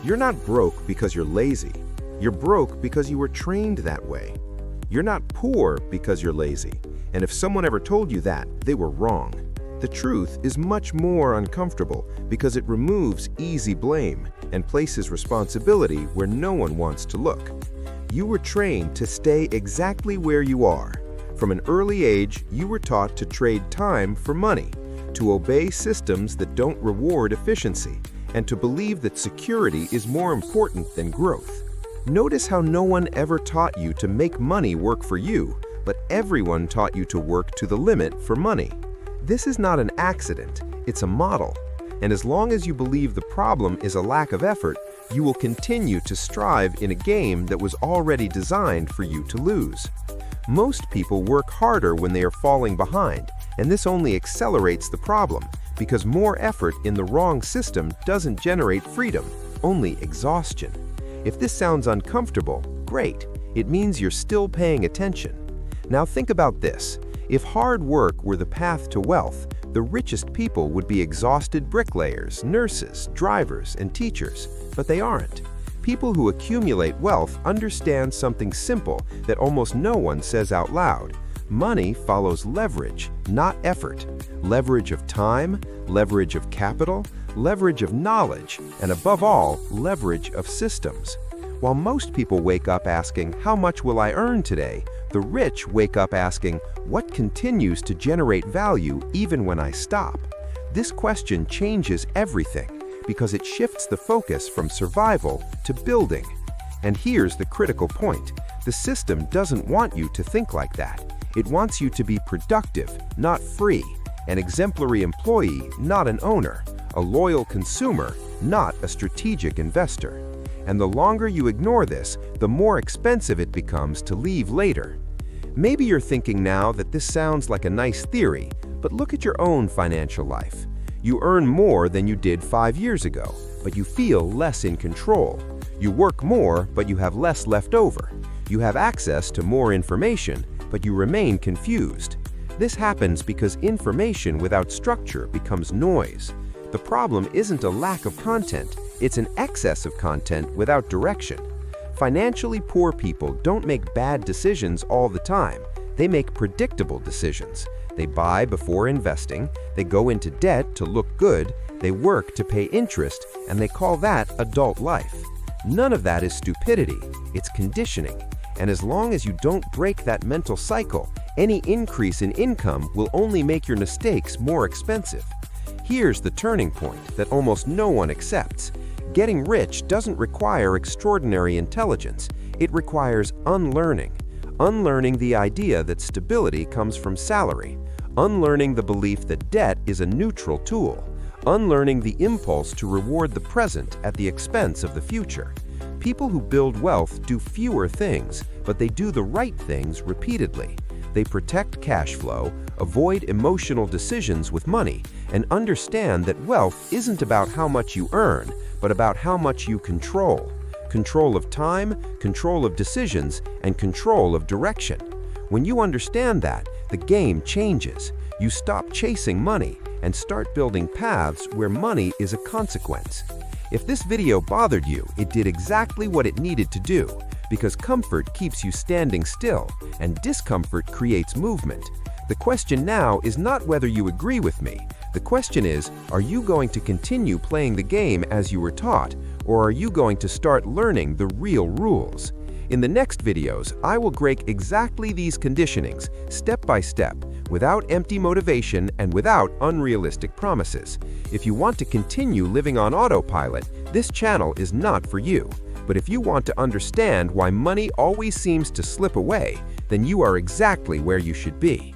You're not broke because you're lazy. You're broke because you were trained that way. You're not poor because you're lazy. And if someone ever told you that, they were wrong. The truth is much more uncomfortable because it removes easy blame and places responsibility where no one wants to look. You were trained to stay exactly where you are. From an early age, you were taught to trade time for money, to obey systems that don't reward efficiency, and to believe that security is more important than growth. Notice how no one ever taught you to make money work for you, but everyone taught you to work to the limit for money. This is not an accident, it's a model. And as long as you believe the problem is a lack of effort, you will continue to strive in a game that was already designed for you to lose. Most people work harder when they are falling behind, and this only accelerates the problem, because more effort in the wrong system doesn't generate freedom, only exhaustion. If this sounds uncomfortable, great. It means you're still paying attention. Now think about this. If hard work were the path to wealth, the richest people would be exhausted bricklayers, nurses, drivers, and teachers, but they aren't. People who accumulate wealth understand something simple that almost no one says out loud. Money follows leverage, not effort. Leverage of time, leverage of capital, leverage of knowledge, and above all, leverage of systems. While most people wake up asking, "How much will I earn today?" the rich wake up asking, "What continues to generate value even when I stop?" This question changes everything because it shifts the focus from survival to building. And here's the critical point. The system doesn't want you to think like that. It wants you to be productive, not free, an exemplary employee, not an owner, a loyal consumer, not a strategic investor. And the longer you ignore this, the more expensive it becomes to leave later. Maybe you're thinking now that this sounds like a nice theory, but look at your own financial life. You earn more than you did 5 years ago, but you feel less in control. You work more, but you have less left over. You have access to more information, but you remain confused. This happens because information without structure becomes noise. The problem isn't a lack of content, it's an excess of content without direction. Financially poor people don't make bad decisions all the time. They make predictable decisions. They buy before investing, they go into debt to look good, they work to pay interest, and they call that adult life. None of that is stupidity, it's conditioning. And as long as you don't break that mental cycle, any increase in income will only make your mistakes more expensive. Here's the turning point that almost no one accepts. Getting rich doesn't require extraordinary intelligence. It requires unlearning. Unlearning the idea that stability comes from salary. Unlearning the belief that debt is a neutral tool. Unlearning the impulse to reward the present at the expense of the future. People who build wealth do fewer things, but they do the right things repeatedly. They protect cash flow, avoid emotional decisions with money, and understand that wealth isn't about how much you earn, but about how much you control. Control of time, control of decisions, and control of direction. When you understand that, the game changes. You stop chasing money and start building paths where money is a consequence. If this video bothered you, it did exactly what it needed to do, because comfort keeps you standing still, and discomfort creates movement. The question now is not whether you agree with me. The question is, are you going to continue playing the game as you were taught, or are you going to start learning the real rules? In the next videos, I will break exactly these conditionings, step by step, without empty motivation and without unrealistic promises. If you want to continue living on autopilot, this channel is not for you. But if you want to understand why money always seems to slip away, then you are exactly where you should be.